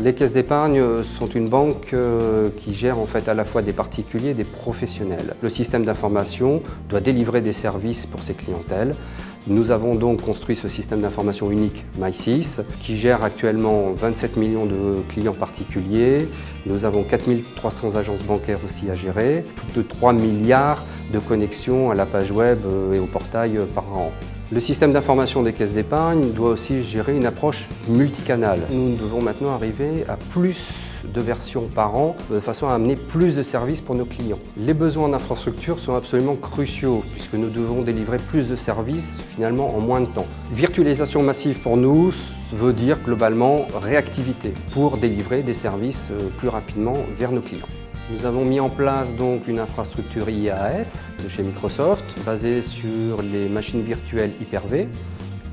Les caisses d'épargne sont une banque qui gère en fait à la fois des particuliers et des professionnels. Le système d'information doit délivrer des services pour ses clientèles. Nous avons donc construit ce système d'information unique MySys qui gère actuellement 27 millions de clients particuliers. Nous avons 4300 agences bancaires aussi à gérer, plus de 3 milliards de connexions à la page web et au portail par an. Le système d'information des caisses d'épargne doit aussi gérer une approche multicanale. Nous devons maintenant arriver à plus de versions par an de façon à amener plus de services pour nos clients. Les besoins d'infrastructure sont absolument cruciaux puisque nous devons délivrer plus de services finalement en moins de temps. Virtualisation massive pour nous veut dire globalement réactivité pour délivrer des services plus rapidement vers nos clients. Nous avons mis en place donc une infrastructure IaaS de chez Microsoft basée sur les machines virtuelles Hyper-V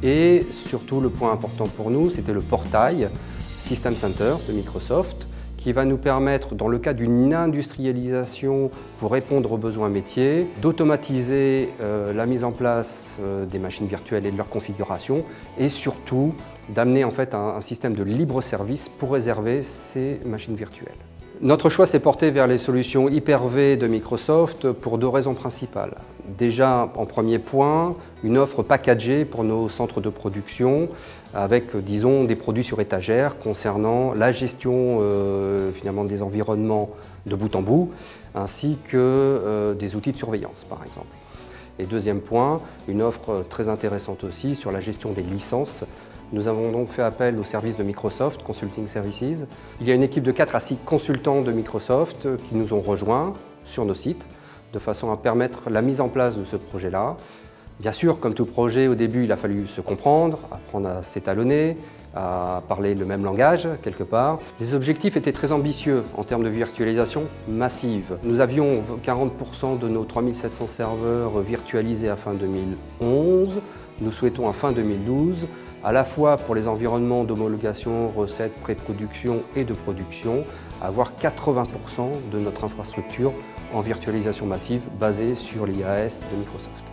et surtout le point important pour nous c'était le portail System Center de Microsoft qui va nous permettre, dans le cas d'une industrialisation pour répondre aux besoins métiers, d'automatiser la mise en place des machines virtuelles et de leur configuration et surtout d'amener en fait un système de libre service pour réserver ces machines virtuelles. Notre choix s'est porté vers les solutions Hyper-V de Microsoft pour deux raisons principales. Déjà, en premier point, une offre packagée pour nos centres de production avec, disons, des produits sur étagère concernant la gestion finalement des environnements de bout en bout, ainsi que des outils de surveillance, par exemple. Et deuxième point, une offre très intéressante aussi sur la gestion des licences. Nous avons donc fait appel au service de Microsoft, Consulting Services. Il y a une équipe de 4 à 6 consultants de Microsoft qui nous ont rejoints sur nos sites de façon à permettre la mise en place de ce projet-là. Bien sûr, comme tout projet, au début, il a fallu se comprendre, apprendre à s'étalonner, à parler le même langage, quelque part. Les objectifs étaient très ambitieux en termes de virtualisation massive. Nous avions 40% de nos 3700 serveurs virtualisés à fin 2011. Nous souhaitons à fin 2012 à la fois pour les environnements d'homologation, recettes, pré-production et de production, avoir 80% de notre infrastructure en virtualisation massive basée sur l'IaaS de Microsoft.